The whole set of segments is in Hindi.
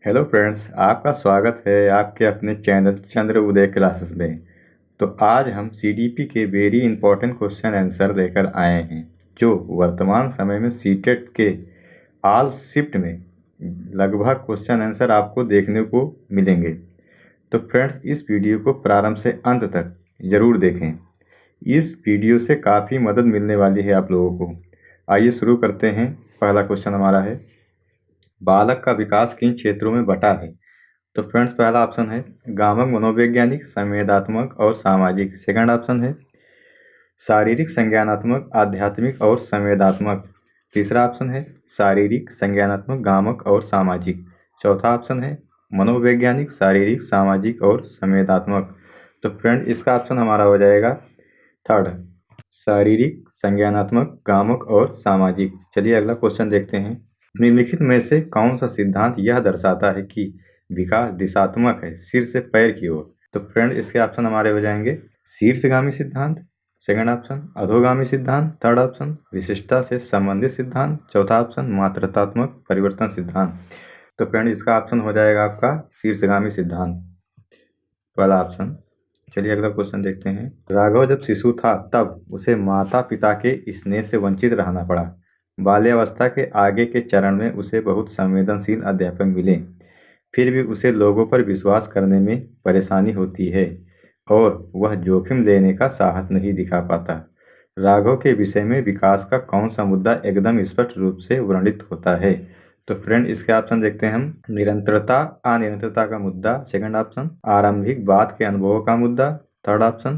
हेलो फ्रेंड्स, आपका स्वागत है आपके अपने चैनल चंद्र उदय क्लासेस में। तो आज हम सीडीपी के वेरी इंपॉर्टेंट क्वेश्चन आंसर लेकर आए हैं, जो वर्तमान समय में सीटेट के ऑल शिफ्ट में लगभग क्वेश्चन आंसर आपको देखने को मिलेंगे। तो फ्रेंड्स, इस वीडियो को प्रारंभ से अंत तक ज़रूर देखें। इस वीडियो से काफ़ी मदद मिलने वाली है आप लोगों को। आइए शुरू करते हैं। पहला क्वेश्चन हमारा है, बालक का विकास किन क्षेत्रों में बटा है? तो फ्रेंड्स, पहला ऑप्शन है गामक मनोवैज्ञानिक, संवेदात्मक और सामाजिक। सेकंड ऑप्शन है शारीरिक संज्ञानात्मक, आध्यात्मिक और संवेदात्मक। तीसरा ऑप्शन है शारीरिक संज्ञानात्मक, गामक और सामाजिक। चौथा ऑप्शन है मनोवैज्ञानिक, शारीरिक, सामाजिक और संवेदात्मक। तो फ्रेंड, इसका ऑप्शन हमारा हो जाएगा थर्ड, शारीरिक संज्ञानात्मक, गामक और सामाजिक। चलिए अगला क्वेश्चन देखते हैं। निम्नलिखित में से कौन सा सिद्धांत यह दर्शाता है कि विकास दिशात्मक है, सिर से पैर की ओर? तो फ्रेंड, इसके ऑप्शन हमारे हो जाएंगे शीर्षगामी सिद्धांत, सेकंड ऑप्शन अधोगामी सिद्धांत, थर्ड ऑप्शन विशिष्टता से संबंधित सिद्धांत, चौथा ऑप्शन मात्रात्मक परिवर्तन सिद्धांत। तो फ्रेंड, इसका ऑप्शन हो जाएगा आपका शीर्षगामी सिद्धांत, पहला ऑप्शन। चलिए अगला क्वेश्चन देखते हैं। राघव जब शिशु था तब उसे माता पिता के स्नेह से वंचित रहना पड़ा। बाल्यावस्था के आगे के चरण में उसे बहुत संवेदनशील अध्यापक मिले, फिर भी उसे लोगों पर विश्वास करने में परेशानी होती है और वह जोखिम लेने का साहस नहीं दिखा पाता। राघव के विषय में विकास का कौन सा मुद्दा एकदम स्पष्ट रूप से वर्णित होता है? तो फ्रेंड, इसके ऑप्शन देखते हैं हम। निरंतरता, अनिरंतरता का मुद्दा, सेकंड ऑप्शन आरंभिक बात के अनुभवों का मुद्दा, थर्ड ऑप्शन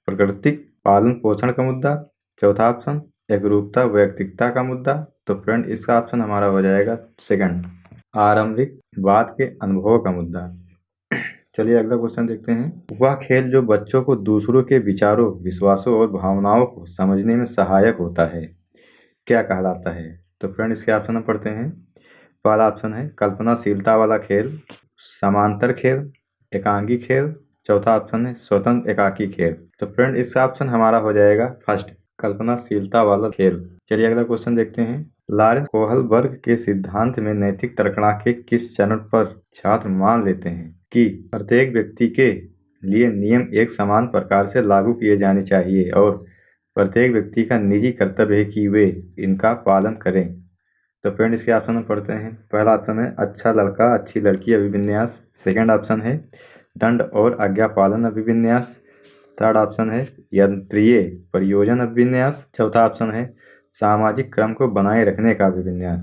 प्राकृतिक पालन पोषण का मुद्दा, चौथा ऑप्शन एकरूपता व्यक्तिकता का मुद्दा। तो फ्रेंड, इसका ऑप्शन हमारा हो जाएगा सेकंड, आरंभिक बात के अनुभवों का मुद्दा। चलिए अगला क्वेश्चन देखते हैं। वह खेल जो बच्चों को दूसरों के विचारों, विश्वासों और भावनाओं को समझने में सहायक होता है, क्या कहलाता है? तो फ्रेंड, इसके ऑप्शन हम पढ़ते हैं। पहला ऑप्शन है कल्पनाशीलता वाला खेल, समांतर खेल, एकांगी खेल, चौथा ऑप्शन है स्वतंत्र एकाकी खेल। तो फ्रेंड, इसका ऑप्शन हमारा हो जाएगा फर्स्ट, कल्पनाशीलता वाला खेल। चलिए अगला क्वेश्चन देखते हैं। लॉरेंस कोहलबर्ग के सिद्धांत में नैतिक तर्कणा के किस चरण पर छात्र मान लेते हैं कि प्रत्येक व्यक्ति के लिए नियम एक समान प्रकार से लागू किए जाने चाहिए और प्रत्येक व्यक्ति का निजी कर्तव्य है कि वे इनका पालन करें? तो फ्रेंड, इसके ऑप्शन में पढ़ते हैं। पहला ऑप्शन है अच्छा लड़का अच्छी लड़की अभिविन्यास, सेकंड ऑप्शन है दंड और आज्ञा पालन अभिविन्यास, थर्ड ऑप्शन है यंत्रीय परियोजन अभिविन्यास, चौथा ऑप्शन है सामाजिक क्रम को बनाए रखने का अभिविन्यास।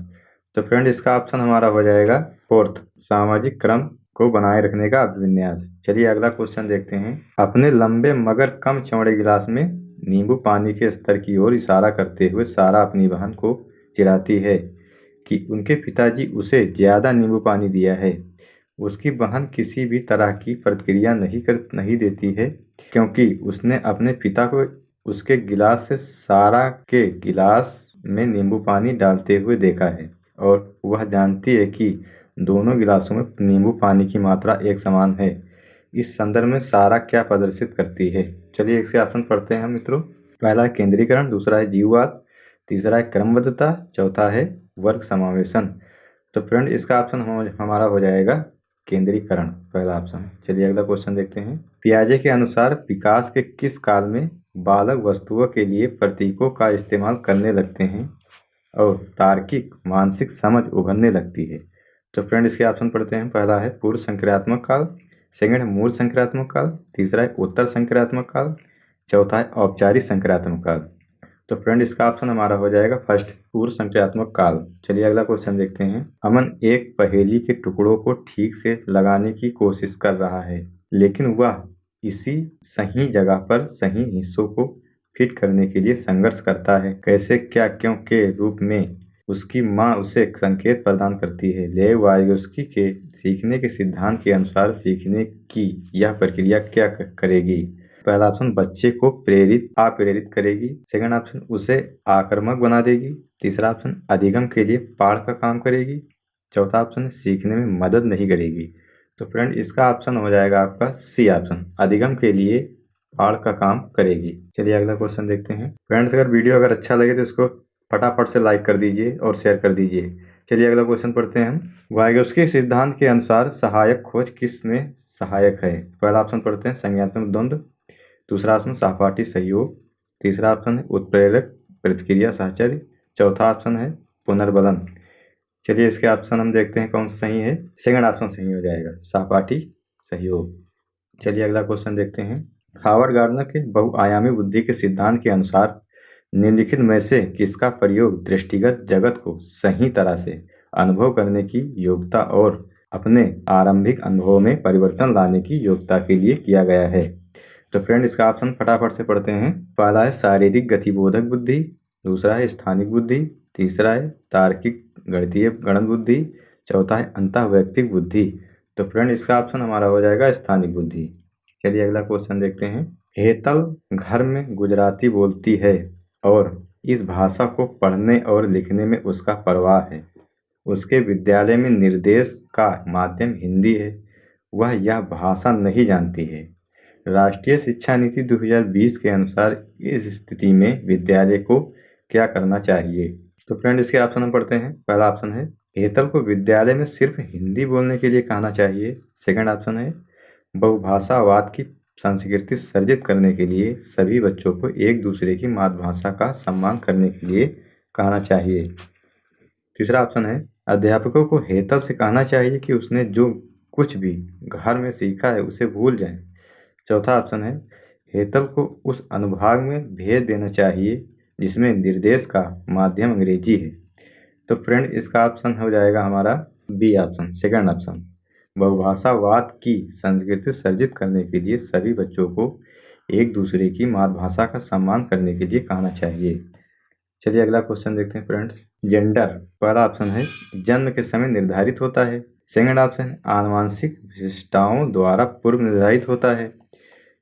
तो फ्रेंड, इसका ऑप्शन हमारा हो जाएगा फोर्थ, सामाजिक क्रम को बनाए रखने का अभिविन्यास। चलिए अगला क्वेश्चन देखते हैं। अपने लंबे मगर कम चौड़े गिलास में नींबू पानी के स्तर की ओर इशारा करते हुए सारा अपनी बहन को चिढ़ाती है कि उनके पिताजी उसे ज़्यादा नींबू पानी दिया है। उसकी बहन किसी भी तरह की प्रतिक्रिया नहीं देती है, क्योंकि उसने अपने पिता को उसके गिलास से सारा के गिलास में नींबू पानी डालते हुए देखा है और वह जानती है कि दोनों गिलासों में नींबू पानी की मात्रा एक समान है। इस संदर्भ में सारा क्या प्रदर्शित करती है? चलिए इसके ऑप्शन पढ़ते हैं हम मित्रों। पहला है केंद्रीकरण, दूसरा है जीववाद, तीसरा है क्रमबद्धता, चौथा है वर्ग समावेशन। तो फ्रेंड, इसका ऑप्शन हमारा हो जाएगा केंद्रीकरण, पहला ऑप्शन। चलिए अगला क्वेश्चन देखते हैं। पियाजे के अनुसार विकास के किस काल में बालक वस्तुओं के लिए प्रतीकों का इस्तेमाल करने लगते हैं और तार्किक मानसिक समझ उभरने लगती है? तो फ्रेंड, इसके ऑप्शन पढ़ते हैं। पहला है पूर्व संक्रियात्मक काल, सेकंड है मूल संक्रियात्मक काल, तीसरा है उत्तर संक्रियात्मक काल, चौथा है औपचारिक संक्रियात्मक काल। तो फ्रेंड, इसका ऑप्शन हमारा हो जाएगा फर्स्ट, पूर्व संक्रियात्मक काल। चलिए अगला क्वेश्चन देखते हैं। अमन एक पहेली के टुकड़ों को ठीक से लगाने की कोशिश कर रहा है, लेकिन वह इसी सही जगह पर सही हिस्सों को फिट करने के लिए संघर्ष करता है। कैसे, क्या, क्यों के रूप में उसकी माँ उसे संकेत प्रदान करती है। लेव वायगोस्की के सीखने के सिद्धांत के अनुसार सीखने की यह प्रक्रिया क्या करेगी? पहला ऑप्शन बच्चे को अप्रेरित करेगी, सेकंड ऑप्शन उसे आक्रामक बना देगी, तीसरा ऑप्शन अधिगम के लिए पाठ का काम करेगी, चौथा ऑप्शन सीखने में मदद नहीं करेगी। तो फ्रेंड, इसका ऑप्शन हो जाएगा आपका सी ऑप्शन, अधिगम के लिए पाठ का काम करेगी। चलिए अगला क्वेश्चन देखते हैं। फ्रेंड्स, अगर वीडियो अच्छा लगे तो इसको फटाफट से लाइक कर दीजिए और शेयर कर दीजिए, चलिए अगला क्वेश्चन पढ़ते हैं हम। वाइगोत्स्की सिद्धांत के अनुसार सहायक खोज किस में सहायक है? पहला ऑप्शन पढ़ते हैं संज्ञानात्मक द्वंद्व, दूसरा ऑप्शन सहपाठी सहयोग, तीसरा ऑप्शन है उत्प्रेरक प्रतिक्रिया साहचर्य, चौथा ऑप्शन है पुनर्बलन। चलिए इसके ऑप्शन हम देखते हैं कौन सा सही है। सेकंड ऑप्शन सही हो जाएगा, सहपाठी सहयोग। चलिए अगला क्वेश्चन देखते हैं। हावर्ड गार्डनर के बहुआयामी बुद्धि के सिद्धांत के अनुसार निम्नलिखित में से किसका प्रयोग दृष्टिगत जगत को सही तरह से अनुभव करने की योग्यता और अपने आरंभिक अनुभव में परिवर्तन लाने की योग्यता के लिए किया गया है? तो फ्रेंड इसका ऑप्शन फटाफट से पढ़ते हैं। पहला है शारीरिक गतिबोधक बुद्धि, दूसरा है स्थानिक बुद्धि, तीसरा है तार्किक गणितीय गणन बुद्धि, चौथा है अंतःवैयक्तिक बुद्धि। तो फ्रेंड इसका ऑप्शन हमारा हो जाएगा स्थानिक बुद्धि। चलिए अगला क्वेश्चन देखते हैं। हेतल घर में गुजराती बोलती है और इस भाषा को पढ़ने और लिखने में उसका परवाह है। उसके विद्यालय में निर्देश का माध्यम हिंदी है। वह यह भाषा नहीं जानती है। राष्ट्रीय शिक्षा नीति 2020 के अनुसार इस स्थिति में विद्यालय को क्या करना चाहिए? तो फ्रेंड इसके ऑप्शन हम पढ़ते हैं। पहला ऑप्शन है हेतल को विद्यालय में सिर्फ हिंदी बोलने के लिए कहना चाहिए। सेकंड ऑप्शन है बहुभाषावाद की संस्कृति सर्जित करने के लिए सभी बच्चों को एक दूसरे की मातृभाषा का सम्मान करने के लिए कहना चाहिए। तीसरा ऑप्शन है अध्यापकों को हेतल से कहना चाहिए कि उसने जो कुछ भी घर में सीखा है उसे भूल जाए। चौथा ऑप्शन है हेतल को उस अनुभाग में भेज देना चाहिए जिसमें निर्देश का माध्यम अंग्रेजी है। तो फ्रेंड इसका ऑप्शन हो जाएगा हमारा बी ऑप्शन, सेकंड ऑप्शन। बहुभाषावाद की संस्कृति सर्जित करने के लिए सभी बच्चों को एक दूसरे की मातृभाषा का सम्मान करने के लिए कहना चाहिए। चलिए अगला क्वेश्चन देखते हैं फ्रेंड्स। जेंडर, पहला ऑप्शन है जन्म के समय निर्धारित होता है। सेकंड ऑप्शन है आनुवंशिक विशिष्टताओं द्वारा पूर्व निर्धारित होता है।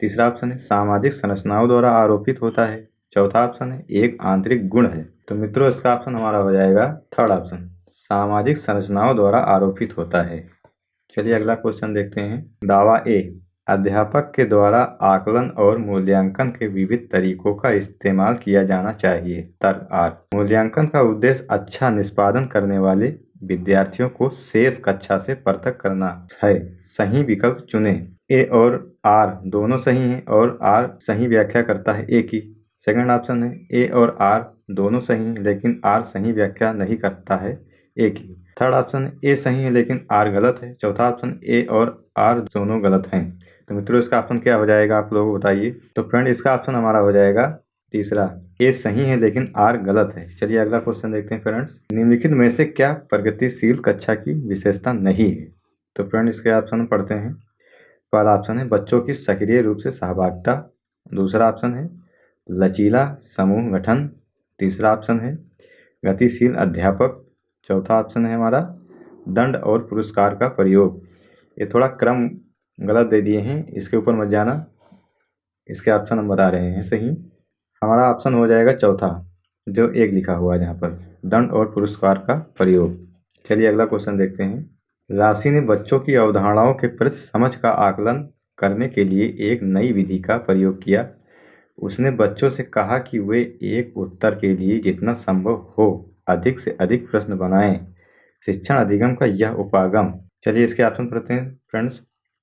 तीसरा ऑप्शन है सामाजिक संरचनाओं द्वारा आरोपित होता है। चौथा ऑप्शन है एक आंतरिक गुण है। तो मित्रों इसका ऑप्शन हमारा हो जाएगा थर्ड ऑप्शन, सामाजिक संरचनाओं द्वारा आरोपित होता है। चलिए अगला क्वेश्चन देखते हैं। दावा ए, अध्यापक के द्वारा आकलन और मूल्यांकन के विविध तरीकों का इस्तेमाल किया जाना चाहिए। तर्क आर, मूल्यांकन का उद्देश्य अच्छा निष्पादन करने वाले विद्यार्थियों को शेष कक्षा से पृथक करना है। सही विकल्प चुने। ए और आर दोनों सही हैं और आर सही व्याख्या करता है ए की। सेकंड ऑप्शन है ए और आर दोनों सही हैं लेकिन आर सही व्याख्या नहीं करता है ए की। थर्ड ऑप्शन ए सही है लेकिन आर गलत है। चौथा ऑप्शन ए और आर दोनों गलत हैं। तो मित्रों इसका ऑप्शन क्या हो जाएगा आप लोग बताइए। तो फ्रेंड इसका ऑप्शन हमारा हो जाएगा तीसरा, ए सही है लेकिन आर गलत है। चलिए अगला क्वेश्चन देखते हैं फ्रेंड्स। निम्नलिखित में से क्या प्रगतिशील कक्षा की विशेषता नहीं है? तो फ्रेंड इसके ऑप्शन पढ़ते हैं। पहला ऑप्शन है बच्चों की सक्रिय रूप से सहभागिता। दूसरा ऑप्शन है लचीला समूह गठन। तीसरा ऑप्शन है गतिशील अध्यापक। चौथा ऑप्शन है हमारा दंड और पुरस्कार का प्रयोग। ये थोड़ा क्रम गलत दे दिए हैं, इसके ऊपर मत जाना। इसके ऑप्शन हम बता रहे हैं सही। हमारा ऑप्शन हो जाएगा चौथा, जो एक लिखा हुआ है यहाँ पर, दंड और पुरस्कार का प्रयोग। चलिए अगला क्वेश्चन देखते हैं। राशि ने बच्चों की अवधारणाओं के प्रति समझ का आकलन करने के लिए एक नई विधि का प्रयोग किया। उसने बच्चों से कहा कि वे एक उत्तर के लिए जितना संभव हो अधिक से अधिक प्रश्न बनाएं। शिक्षण अधिगम का यह उपागम। चलिए इसके ऑप्शन पढ़ते हैं फ्रेंड्स।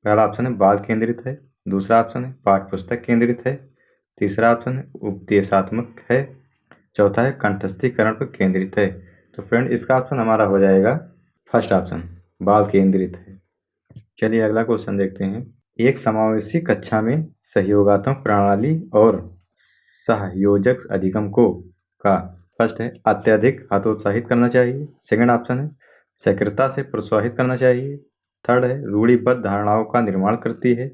पहला ऑप्शन है बाल केंद्रित है। दूसरा ऑप्शन है पाठ्य पुस्तक केंद्रित है। तीसरा ऑप्शन है उपदेशात्मक है। चौथा है कंठस्थीकरण पर केंद्रित है। तो फ्रेंड इसका ऑप्शन हमारा हो जाएगा फर्स्ट ऑप्शन, बाल केंद्रित है। चलिए अगला क्वेश्चन देखते हैं। एक समावेशी कक्षा में सहयोगात्मक प्रणाली और सहयोजक अधिगम को का फर्स्ट है अत्यधिक हतोत्साहित करना चाहिए। सेकंड ऑप्शन है सक्रियता से प्रोत्साहित करना चाहिए। थर्ड है रूढ़िबद्ध धारणाओं का निर्माण करती है।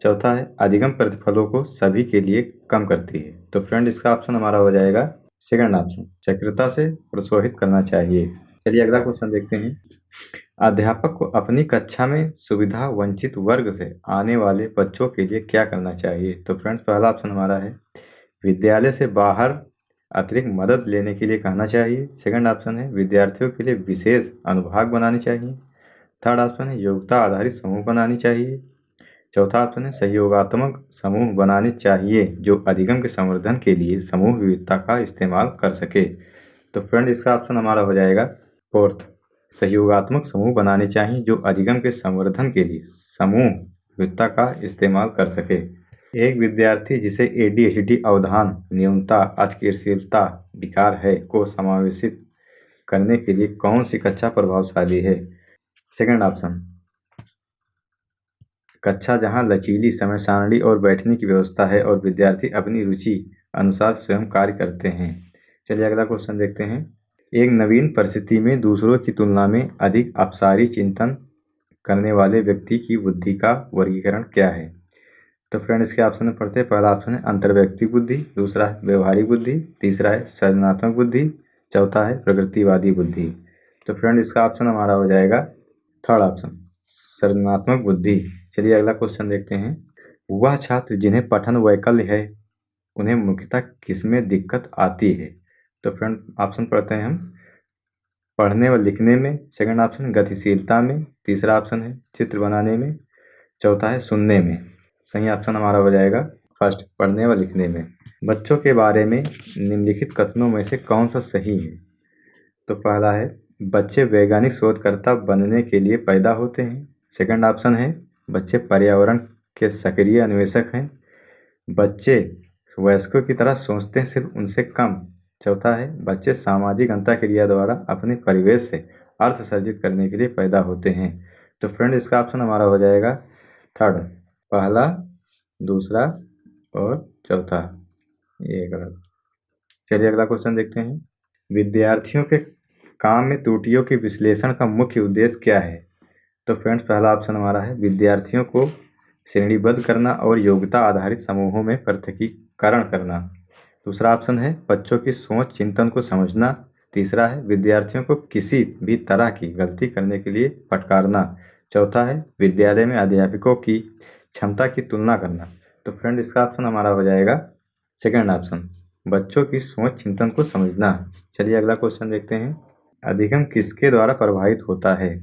चौथा है अधिगम प्रतिफलों को सभी के लिए कम करती है। तो फ्रेंड इसका ऑप्शन हमारा हो जाएगा सेकंड ऑप्शन, सक्रियता से प्रोत्साहित करना चाहिए। चलिए अगला क्वेश्चन देखते हैं। अध्यापक को अपनी कक्षा में सुविधा वंचित वर्ग से आने वाले बच्चों के लिए क्या करना चाहिए? तो फ्रेंड्स पहला ऑप्शन हमारा है विद्यालय से बाहर अतिरिक्त मदद लेने के लिए कहना चाहिए। सेकंड ऑप्शन है विद्यार्थियों के लिए विशेष अनुभाग बनाने चाहिए। थर्ड ऑप्शन है योग्यता आधारित समूह बनानी चाहिए। चौथा ऑप्शन है सहयोगात्मक समूह बनाने चाहिए जो अधिगम के संवर्धन के लिए समूह विविधता का इस्तेमाल कर सके। तो फ्रेंड इसका ऑप्शन हमारा हो जाएगा फोर्थ, सहयोगात्मक समूह बनाने चाहिए जो अधिगम के संवर्धन के लिए समूह विविधता का इस्तेमाल कर सके। एक विद्यार्थी जिसे ADHD अवधान न्यूनता अचकिरशीलता विकार है को समावेशित करने के लिए कौन सी कक्षा प्रभावशाली है? सेकंड ऑप्शन, कक्षा जहां लचीली समय सारणी और बैठने की व्यवस्था है और विद्यार्थी अपनी रुचि अनुसार स्वयं कार्य करते हैं। चलिए अगला क्वेश्चन देखते हैं। एक नवीन परिस्थिति में दूसरों की तुलना में अधिक अपसारी चिंतन करने वाले व्यक्ति की बुद्धि का वर्गीकरण क्या है? तो फ्रेंड इसके ऑप्शन में पढ़ते हैं। पहला ऑप्शन है अंतर्वैयक्तिक बुद्धि, दूसरा है व्यवहारिक बुद्धि, तीसरा है सृजनात्मक बुद्धि, चौथा है प्रकृतिवादी बुद्धि। तो फ्रेंड इसका ऑप्शन हमारा हो जाएगा थर्ड ऑप्शन, सृजनात्मक बुद्धि। चलिए अगला क्वेश्चन देखते हैं। वह छात्र जिन्हें पठन वैकल्य है उन्हें मुख्यतः किसमें दिक्कत आती है? तो फ्रेंड ऑप्शन पढ़ते हैं हम। पढ़ने व लिखने में, सेकंड ऑप्शन गतिशीलता में, तीसरा ऑप्शन है चित्र बनाने में, चौथा है सुनने में। सही ऑप्शन हमारा हो जाएगा फर्स्ट, पढ़ने व लिखने में। बच्चों के बारे में निम्नलिखित कथनों में से कौन सा सही है? तो पहला है बच्चे वैज्ञानिक शोधकर्ता बनने के लिए पैदा होते हैं। सेकंड ऑप्शन है बच्चे पर्यावरण के सक्रिय अन्वेषक हैं। बच्चे वयस्कों की तरह सोचते हैं, सिर्फ उनसे कम। चौथा है बच्चे सामाजिक अंतःक्रिया द्वारा अपने परिवेश से अर्थ सर्जित करने के लिए पैदा होते हैं। तो फ्रेंड इसका ऑप्शन हमारा हो जाएगा थर्ड, पहला, दूसरा और चौथा, ये गलत। चलिए अगला क्वेश्चन देखते हैं। विद्यार्थियों के काम में त्रुटियों के विश्लेषण का मुख्य उद्देश्य क्या है? तो फ्रेंड्स पहला ऑप्शन हमारा है विद्यार्थियों को श्रेणीबद्ध करना और योग्यता आधारित समूहों में पृथकीकरण करना। दूसरा ऑप्शन है बच्चों की सोच चिंतन को समझना। तीसरा है विद्यार्थियों को किसी भी तरह की गलती करने के लिए फटकारना। चौथा है विद्यालय में अध्यापकों की क्षमता की तुलना करना। तो फ्रेंड इसका ऑप्शन हमारा हो जाएगा सेकंड ऑप्शन, बच्चों की सोच चिंतन को समझना। चलिए अगला क्वेश्चन देखते हैं। अधिगम किसके द्वारा प्रभावित होता है?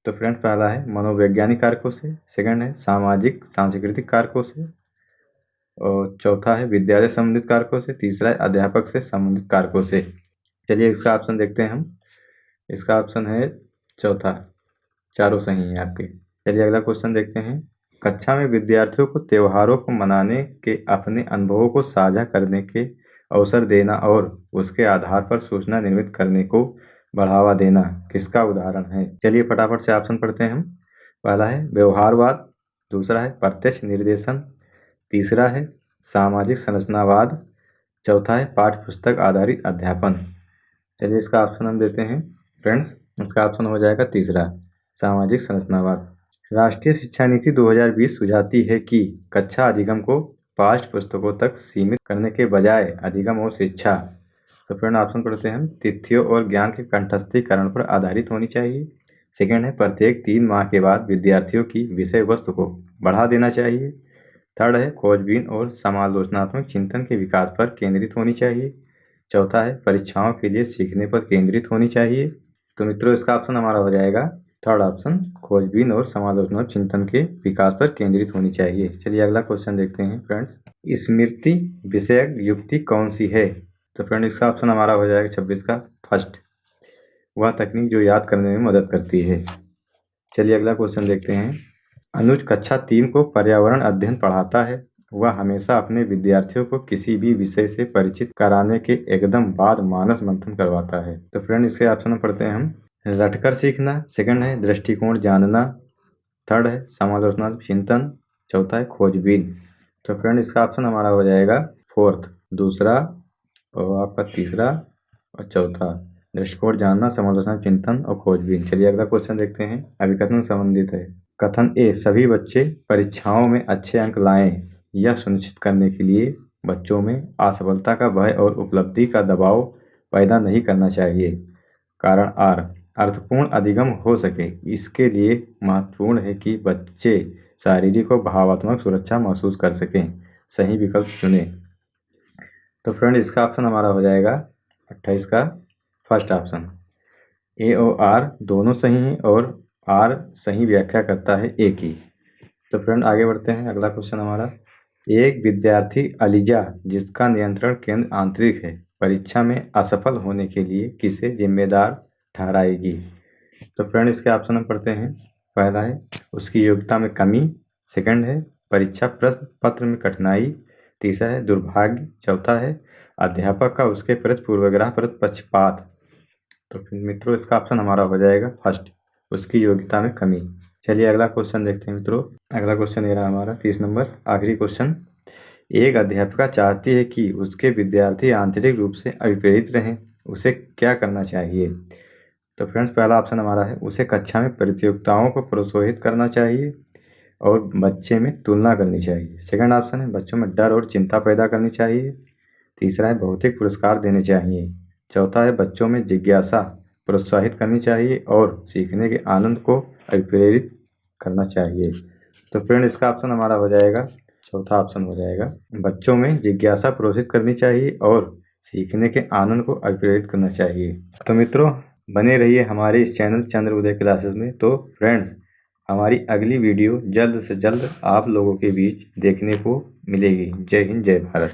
तो फ्रेंड पहला है मनोवैज्ञानिक कारकों से, सेकंड है सामाजिक सांस्कृतिक कारकों से, और चौथा है विद्यालय संबंधित कारकों से, तीसरा है अध्यापक से संबंधित कारकों से। चलिए इसका ऑप्शन देखते हैं हम। इसका ऑप्शन है चौथा, चारों सही हैं आपके। चलिए अगला क्वेश्चन देखते हैं। कक्षा में विद्यार्थियों को त्योहारों को मनाने के अपने अनुभवों को साझा करने के अवसर देना और उसके आधार पर सूचना निर्मित करने को बढ़ावा देना किसका उदाहरण है? चलिए फटाफट से ऑप्शन पढ़ते हैं हम। पहला है व्यवहारवाद, दूसरा है प्रत्यक्ष निर्देशन, तीसरा है सामाजिक संरचनावाद, चौथा है पाठ्यपुस्तक आधारित अध्यापन। चलिए इसका ऑप्शन हम देते हैं फ्रेंड्स। इसका ऑप्शन हो जाएगा तीसरा, सामाजिक संरचनावाद। राष्ट्रीय शिक्षा नीति 2020 सुझाती है कि कक्षा अधिगम को पाठ्य पुस्तकों तक सीमित करने के बजाय अधिगम और शिक्षा, तो फ्रेंड ऑप्शन पढ़ते हैं हम, तिथियों और ज्ञान के कंठस्थीकरण पर आधारित होनी चाहिए। सेकंड है प्रत्येक 3 माह के बाद विद्यार्थियों की विषय वस्तु को बढ़ा देना चाहिए। थर्ड है खोजबीन और समालोचनात्मक चिंतन के विकास पर केंद्रित होनी चाहिए। चौथा है परीक्षाओं के लिए सीखने पर केंद्रित होनी चाहिए। तो मित्रों इसका ऑप्शन हमारा हो जाएगा थर्ड ऑप्शन, खोजबीन और समालोचनात्मक चिंतन के विकास पर केंद्रित होनी चाहिए। चलिए अगला क्वेश्चन देखते हैं फ्रेंड्स। स्मृति विषयक युक्ति कौन सी है? तो फ्रेंड इसका ऑप्शन हमारा हो जाएगा 26 का फर्स्ट, वह तकनीक जो याद करने में मदद करती है। चलिए अगला क्वेश्चन देखते हैं। अनुज कक्षा 3 को पर्यावरण अध्ययन पढ़ाता है। वह हमेशा अपने विद्यार्थियों को किसी भी विषय से परिचित कराने के एकदम बाद मानस मंथन करवाता है। तो फ्रेंड इसके ऑप्शन में पढ़ते हैं हम। रटकर सीखना, सेकंड है दृष्टिकोण जानना, थर्ड है समालोचनात्मक चिंतन, चौथा है खोजबीन। तो फ्रेंड इसका ऑप्शन हमारा हो जाएगा फोर्थ, दूसरा और आपका तीसरा और चौथा, दृष्टिकोण जानना, समालोचनात्मक चिंतन और खोजबीन। चलिए अगला क्वेश्चन देखते हैं। अभिकथन संबंधित है। कथन ए, सभी बच्चे परीक्षाओं में अच्छे अंक लाएं। यह सुनिश्चित करने के लिए बच्चों में असफलता का भय और उपलब्धि का दबाव पैदा नहीं करना चाहिए। कारण आर, अर्थपूर्ण अधिगम हो सके इसके लिए महत्वपूर्ण है कि बच्चे शारीरिक और भावात्मक सुरक्षा महसूस कर सकें। सही विकल्प चुनें। तो फ्रेंड इसका ऑप्शन हमारा हो जाएगा 28 का फर्स्ट ऑप्शन, ए और आर दोनों सही हैं और आर सही व्याख्या करता है ए की। तो फ्रेंड आगे बढ़ते हैं। अगला क्वेश्चन हमारा, एक विद्यार्थी अलीजा जिसका नियंत्रण केंद्र आंतरिक है परीक्षा में असफल होने के लिए किसे जिम्मेदार ठहराएगी? तो फ्रेंड इसके ऑप्शन हम पढ़ते हैं। पहला है उसकी योग्यता में कमी, सेकंड है परीक्षा प्रश्न पत्र में कठिनाई, तीसरा है दुर्भाग्य, चौथा है अध्यापक का उसके प्रति पूर्वाग्रह प्रति पक्षपात। तो फिर मित्रों इसका ऑप्शन हमारा हो जाएगा फर्स्ट, उसकी योग्यता में कमी। चलिए अगला क्वेश्चन देखते हैं मित्रों। अगला क्वेश्चन ये रहा हमारा 30 नंबर, आखिरी क्वेश्चन। एक अध्यापिका चाहती है कि उसके विद्यार्थी आंतरिक रूप से अभिप्रेरित रहें, उसे क्या करना चाहिए? तो फ्रेंड्स पहला ऑप्शन हमारा है उसे कक्षा में प्रतियोगिताओं को प्रोत्साहित करना चाहिए और बच्चे में तुलना करनी चाहिए। सेकंड ऑप्शन है बच्चों में डर और चिंता पैदा करनी चाहिए। तीसरा है भौतिक पुरस्कार देने चाहिए। चौथा है बच्चों में जिज्ञासा प्रोत्साहित करनी चाहिए और सीखने के आनंद को अभिप्रेरित करना चाहिए। तो फ्रेंड इसका ऑप्शन हमारा हो जाएगा चौथा ऑप्शन हो जाएगा, बच्चों में जिज्ञासा प्रोत्साहित करनी चाहिए और सीखने के आनंद को अभिप्रेरित करना चाहिए। तो मित्रों बने रहिए हमारे इस चैनल चंद्र उदय क्लासेस में। तो फ्रेंड्स हमारी अगली वीडियो जल्द से जल्द आप लोगों के बीच देखने को मिलेगी। जय हिंद, जय भारत।